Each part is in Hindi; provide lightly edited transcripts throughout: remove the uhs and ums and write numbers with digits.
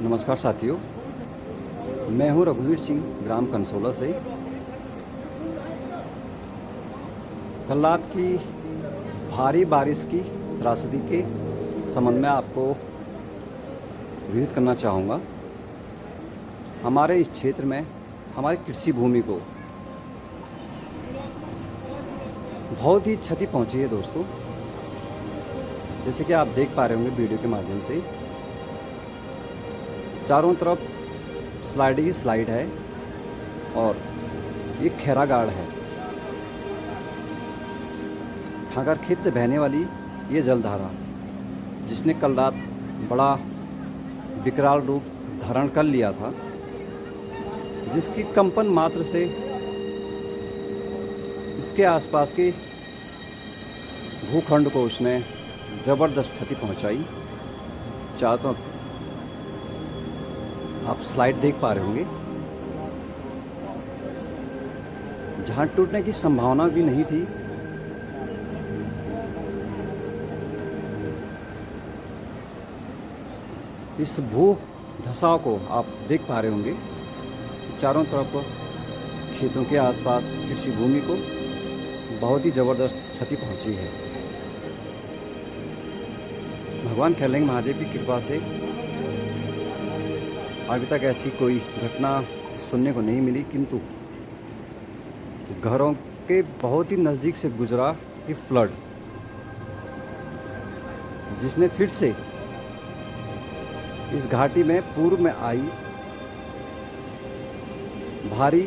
नमस्कार साथियों, मैं हूं रघुवीर सिंह ग्राम कंसोला से। कल रात की भारी बारिश की त्रासदी के संबंध में आपको विदित करना चाहूँगा। हमारे इस क्षेत्र में हमारी कृषि भूमि को बहुत ही क्षति पहुंची है दोस्तों। जैसे कि आप देख पा रहे होंगे वीडियो के माध्यम से, चारों तरफ स्लाइड ही स्लाइड है और ये खैरागाड़ है। खांगर खेत से बहने वाली ये जलधारा, जिसने कल रात बड़ा विकराल रूप धारण कर लिया था, जिसकी कंपन मात्र से इसके आसपास के भूखंड को उसने ज़बरदस्त क्षति पहुंचाई। चारों तरफ आप स्लाइड देख पा रहे होंगे, जहां टूटने की संभावना भी नहीं थी, इस भू धसाव को आप देख पा रहे होंगे। चारों तरफ खेतों के आसपास कृषि भूमि को बहुत ही ज़बरदस्त क्षति पहुंची है। भगवान खैलेंग महादेव की कृपा से अभी तक ऐसी कोई घटना सुनने को नहीं मिली, किंतु घरों के बहुत ही नज़दीक से गुजरा ये फ्लड, जिसने फिर से इस घाटी में पूर्व में आई भारी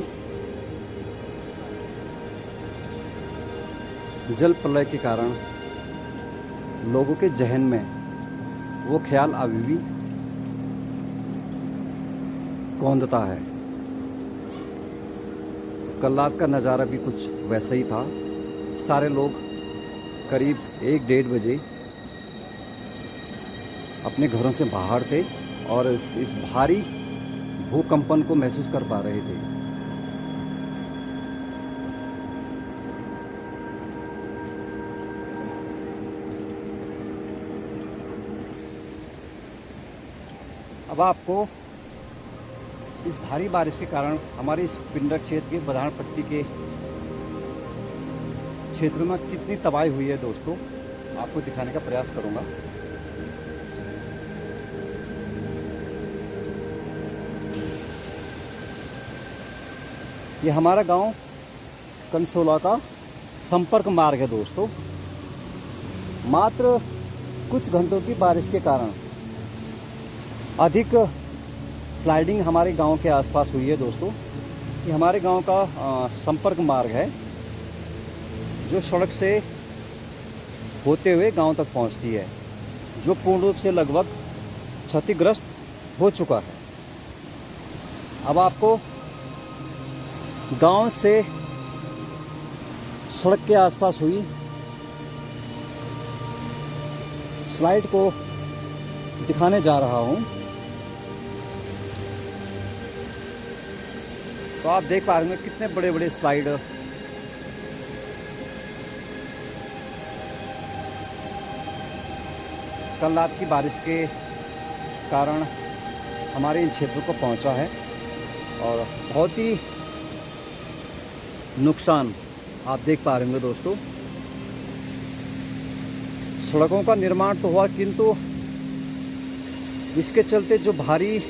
जल प्रलय के कारण लोगों के जहन में वो ख्याल अभी भी कौंधता है। तो कल रात का नज़ारा भी कुछ वैसा ही था। सारे लोग करीब 1-1:30 बजे अपने घरों से बाहर थे और इस भारी भूकंपन को महसूस कर पा रहे थे। अब आपको इस भारी बारिश के कारण हमारे इस पिंडर क्षेत्र के बधान पट्टी के क्षेत्र में कितनी तबाही हुई है दोस्तों, आपको दिखाने का प्रयास करूंगा। ये हमारा गांव कंसोला का संपर्क मार्ग है दोस्तों। मात्र कुछ घंटों की बारिश के कारण अधिक स्लाइडिंग हमारे गांव के आसपास हुई है दोस्तों। ये हमारे गांव का संपर्क मार्ग है, जो सड़क से होते हुए गांव तक पहुंचती है, जो पूर्ण रूप से लगभग क्षतिग्रस्त हो चुका है। अब आपको गांव से सड़क के आसपास हुई स्लाइड को दिखाने जा रहा हूं। तो आप देख पा रहे हैं कितने बड़े बड़े स्लाइड कल रात की बारिश के कारण हमारे इन क्षेत्रों को पहुंचा है और बहुत ही नुकसान आप देख पा रहे होंगे दोस्तों। सड़कों का निर्माण तो हुआ, किंतु इसके चलते जो भारी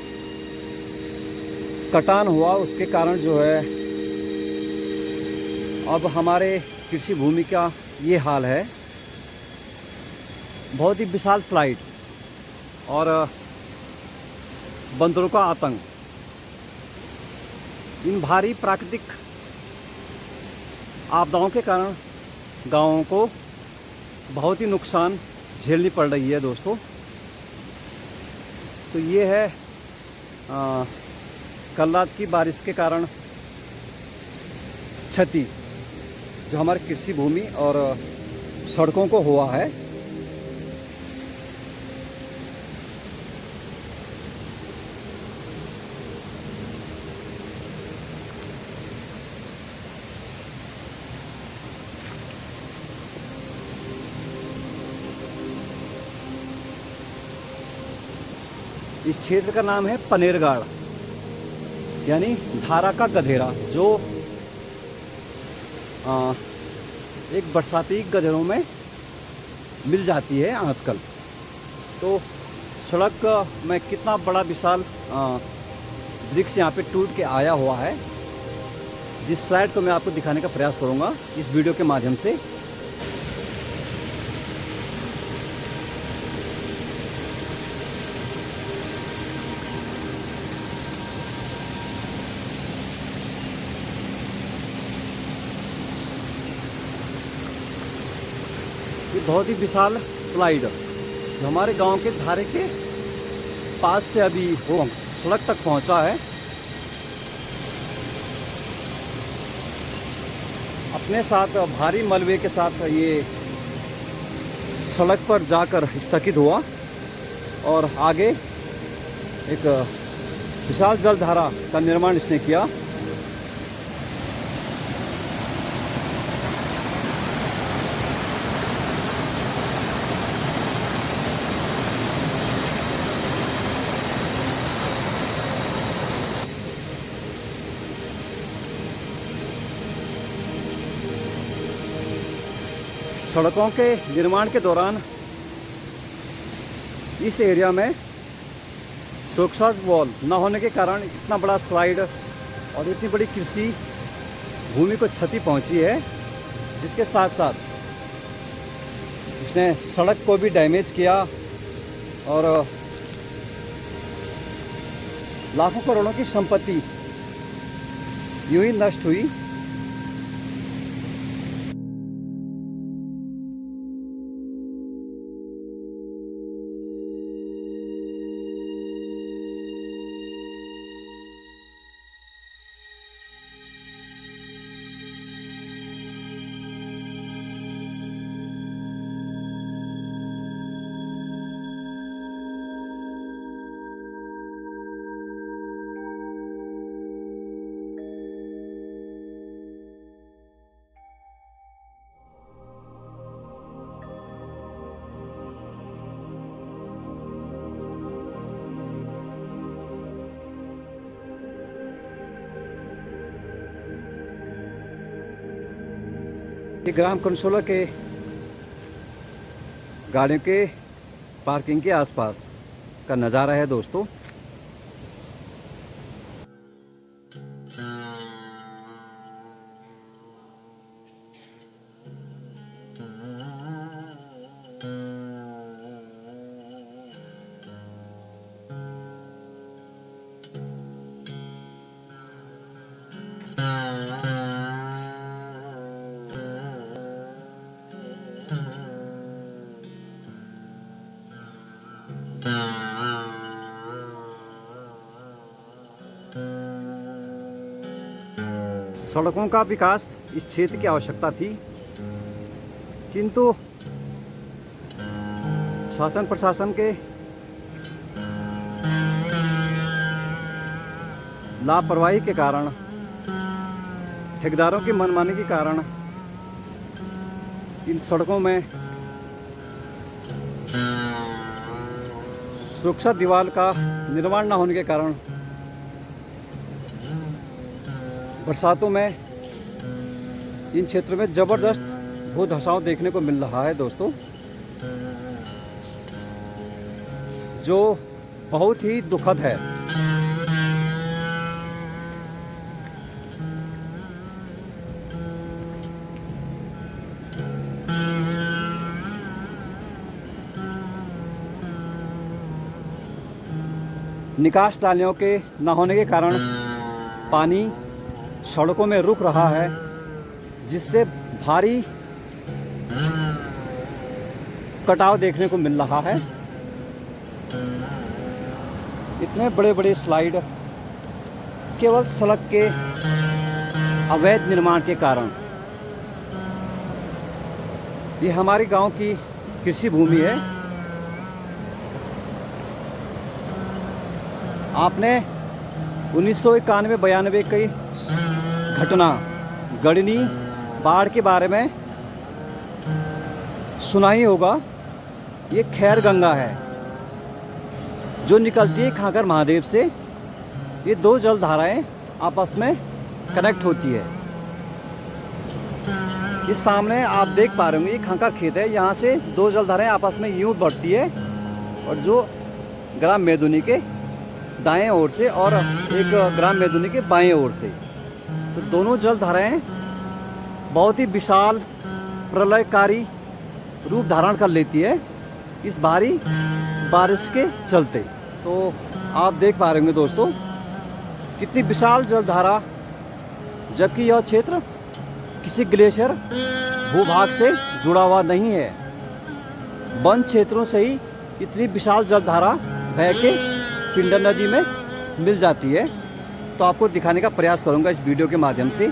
कटान हुआ, उसके कारण जो है अब हमारे कृषि भूमि का ये हाल है। बहुत ही विशाल स्लाइड और बंदरों का आतंक, इन भारी प्राकृतिक आपदाओं के कारण गांवों को बहुत ही नुकसान झेलनी पड़ रही है दोस्तों। तो ये है कल रात की बारिश के कारण क्षति जो हमारी कृषि भूमि और सड़कों को हुआ है। इस क्षेत्र का नाम है पनेरगाड़, यानी धारा का गधेरा, जो एक बरसाती गधेरों में मिल जाती है आजकल। तो सड़क में कितना बड़ा विशाल वृक्ष यहाँ पे टूट के आया हुआ है, जिस स्लाइड को मैं आपको दिखाने का प्रयास करूँगा इस वीडियो के माध्यम से। ये बहुत ही विशाल स्लाइड जो हमारे गांव के धारे के पास से अभी वो सड़क तक पहुंचा है। अपने साथ भारी मलबे के साथ ये सड़क पर जाकर स्थगित हुआ और आगे एक विशाल जलधारा का निर्माण इसने किया। सड़कों के निर्माण के दौरान इस एरिया में सुरक्षा वॉल न होने के कारण इतना बड़ा स्लाइड और इतनी बड़ी कृषि भूमि को क्षति पहुंची है, जिसके साथ साथ इसने सड़क को भी डैमेज किया और लाखों करोड़ों की संपत्ति यूं ही नष्ट हुई। ये ग्राम कंसोला के गाड़ियों के पार्किंग के आसपास का नज़ारा है दोस्तों। सड़कों का विकास इस क्षेत्र की आवश्यकता थी, किंतु शासन प्रशासन के लापरवाही के कारण, ठेकेदारों की मनमानी के कारण इन सड़कों में सुरक्षा दीवार का निर्माण न होने के कारण बरसातों में इन क्षेत्रों में ज़बरदस्त भू धसाव देखने को मिल रहा है दोस्तों, जो बहुत ही दुखद है। निकास नालियों के न होने के कारण पानी सड़कों में रुक रहा है, जिससे भारी कटाव देखने को मिल रहा है। इतने बड़े बड़े स्लाइड केवल सड़क के अवैध निर्माण के कारण। ये हमारे गांव की कृषि भूमि है। आपने 1991-92 की घटना गढ़नी बाढ़ के बारे में सुना ही होगा। ये खैर गंगा है। जो निकलती है खाकर महादेव से। ये दो जलधाराएं आपस में कनेक्ट होती है। इस सामने आप देख पा रहे होंगे, ये खाकर खेत है। यहाँ से दो जलधाराएं आपस में यूं बढ़ती है, और जो ग्राम मैदुनी के दाएं ओर से और एक ग्राम मैदुनी के बाएं ओर से, तो दोनों जलधाराएं बहुत ही विशाल प्रलयकारी रूप धारण कर लेती है इस भारी बारिश के चलते। तो आप देख पा रहे होंगे दोस्तों, कितनी विशाल जलधारा, जबकि यह क्षेत्र किसी ग्लेशियर भूभाग से जुड़ा हुआ नहीं है। वन क्षेत्रों से ही इतनी विशाल जलधारा बह के पिंडर नदी में मिल जाती है। तो आपको दिखाने का प्रयास करूंगा इस वीडियो के माध्यम से।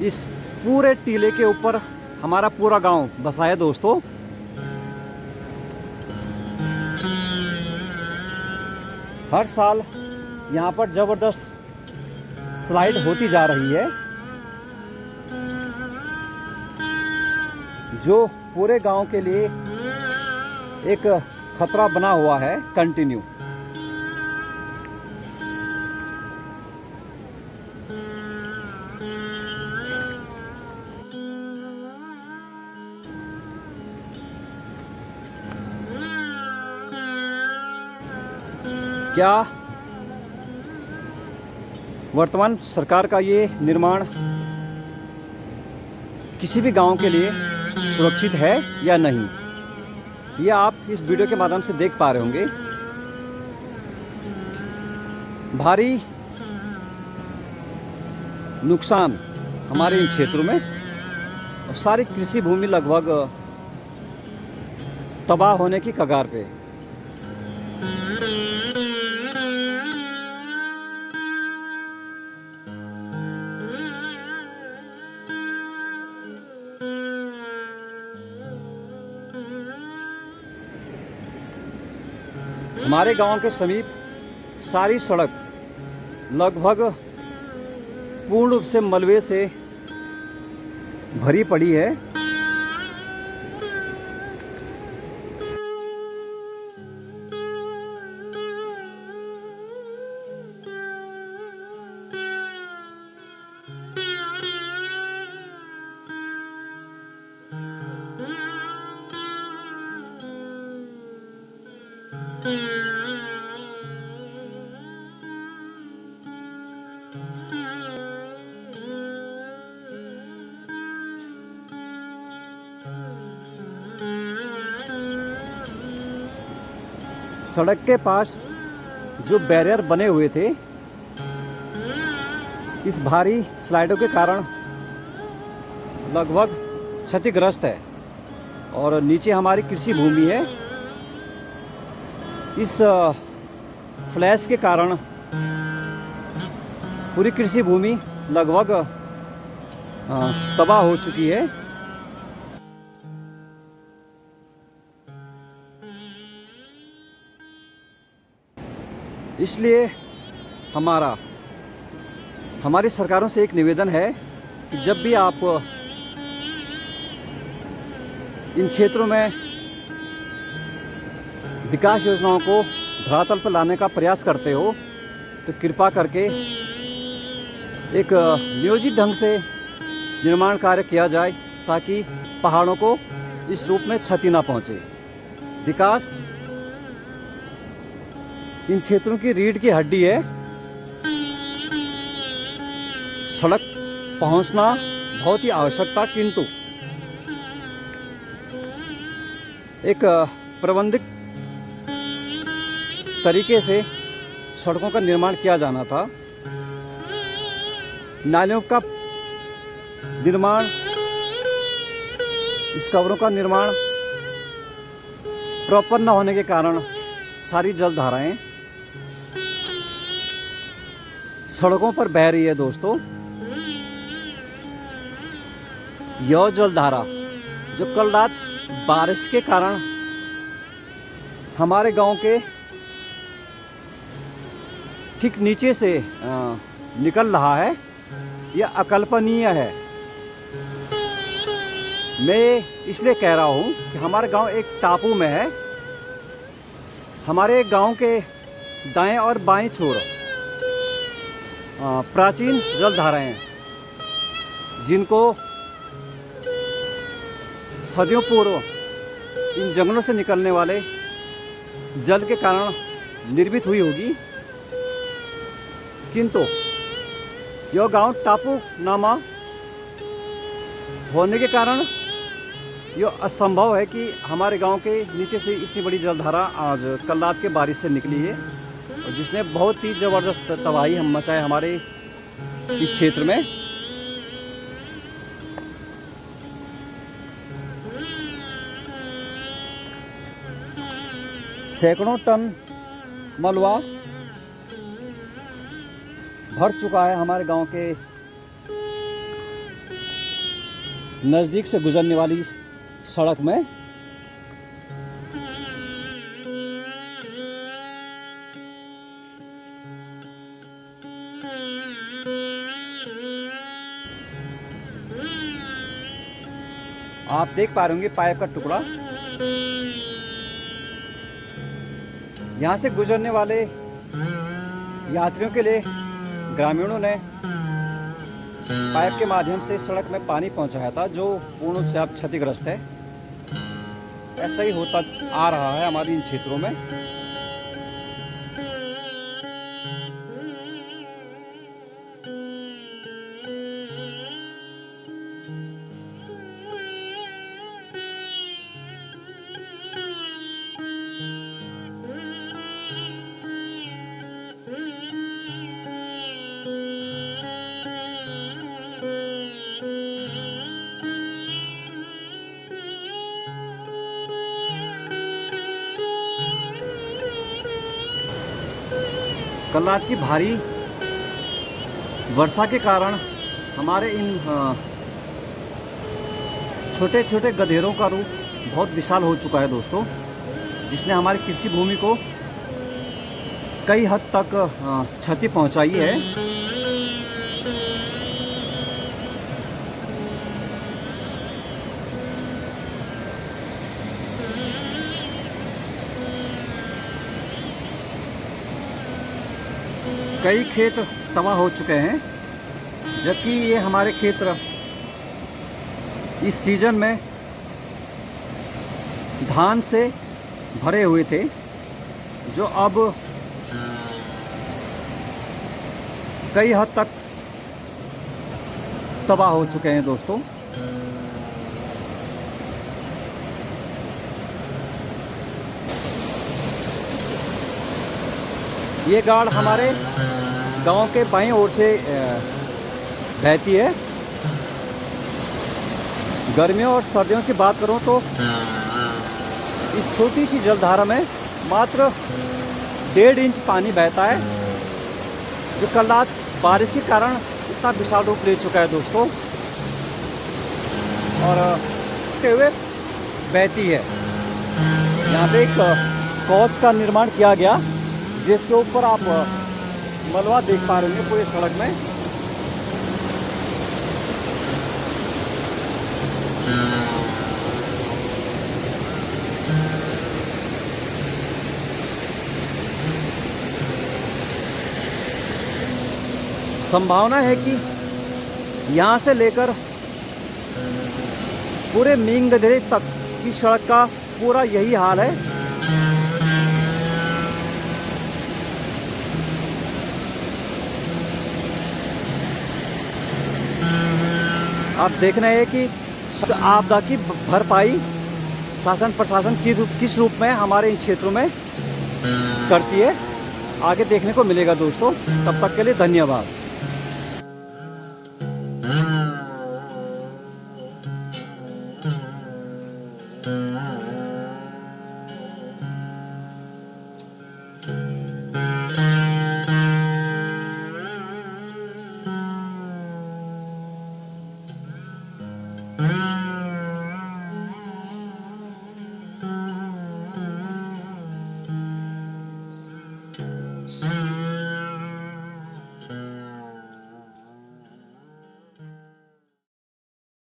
इस पूरे टीले के ऊपर हमारा पूरा गांव बसा है दोस्तों। हर साल यहाँ पर जबरदस्त स्लाइड होती जा रही है, जो पूरे गांव के लिए एक खतरा बना हुआ है कंटिन्यू। क्या वर्तमान सरकार का ये निर्माण किसी भी गांव के लिए सुरक्षित है या नहीं, ये आप इस वीडियो के माध्यम से देख पा रहे होंगे। भारी नुकसान हमारे इन क्षेत्रों में, और सारी कृषि भूमि लगभग तबाह होने की कगार पे। हमारे गांव के समीप सारी सड़क लगभग पूर्ण रूप से मलबे से भरी पड़ी है। सड़क के पास जो बैरियर बने हुए थे, इस भारी स्लाइडों के कारण लगभग क्षतिग्रस्त है, और नीचे हमारी कृषि भूमि है। इस फ्लैश के कारण पूरी कृषि भूमि लगभग तबाह हो चुकी है। इसलिए हमारी सरकारों से एक निवेदन है कि जब भी आप इन क्षेत्रों में विकास योजनाओं को धरातल पर लाने का प्रयास करते हो, तो कृपा करके एक नियोजित ढंग से निर्माण कार्य किया जाए, ताकि पहाड़ों को इस रूप में क्षति ना पहुंचे। विकास इन क्षेत्रों की रीढ़ की हड्डी है। सड़क पहुंचना बहुत ही आवश्यक था, किंतु एक प्रबंधित तरीके से सड़कों का निर्माण किया जाना था। नालियों का निर्माण, इस कवरों का निर्माण प्रॉपर न होने के कारण सारी जलधाराएं सड़कों पर बह रही है दोस्तों। यह जलधारा जो कल रात बारिश के कारण हमारे गांव के ठीक नीचे से निकल रहा है, यह अकल्पनीय है। मैं इसलिए कह रहा हूँ कि हमारा गांव एक टापू में है। हमारे गांव के दाएं और बाएं छोर प्राचीन जलधाराएं हैं, जिनको सदियों पूर्व इन जंगलों से निकलने वाले जल के कारण निर्मित हुई होगी, किंतु यह गांव टापू नामा होने के कारण यह असंभव है कि हमारे गांव के नीचे से इतनी बड़ी जलधारा आज कल रात के बारिश से निकली है, और जिसने बहुत ही ज़बरदस्त तबाही हम मचाए हमारे इस क्षेत्र में। सैकड़ों टन मलबा भर चुका है हमारे गांव के नज़दीक से गुजरने वाली सड़क में। आप देख पा रहे होंगे पाइप का टुकड़ा। यहाँ से गुजरने वाले यात्रियों के लिए ग्रामीणों ने पाइप के माध्यम से सड़क में पानी पहुंचाया था, जो पूर्ण रूप से अब क्षतिग्रस्त है। ऐसा ही होता आ रहा है हमारे इन क्षेत्रों में। कल रात की भारी वर्षा के कारण हमारे इन छोटे छोटे गधेरों का रूप बहुत विशाल हो चुका है दोस्तों, जिसने हमारी कृषि भूमि को कई हद तक क्षति पहुंचाई है। कई खेत तबाह हो चुके हैं, जबकि ये हमारे क्षेत्र इस सीजन में धान से भरे हुए थे, जो अब कई हद तक तबाह हो चुके हैं दोस्तों। ये गाड़ हमारे गांव के बाईं ओर से बहती है। गर्मियों और सर्दियों की बात करूं तो इस छोटी सी जलधारा में मात्र 1.5 इंच पानी बहता है, जो कल रात बारिश के कारण इतना विशाल रूप ले चुका है दोस्तों, और होते हुए बहती है। यहाँ पे एक कॉच का निर्माण किया गया, जिसके ऊपर आप मलबा देख पा रहे हैं पूरे सड़क में। संभावना है कि यहाँ से लेकर पूरे मींगधरे तक की सड़क का पूरा यही हाल है। आप देख रहे हैं कि आपदा की भरपाई शासन प्रशासन किस रूप में हमारे इन क्षेत्रों में करती है, आगे देखने को मिलेगा दोस्तों। तब तक के लिए धन्यवाद।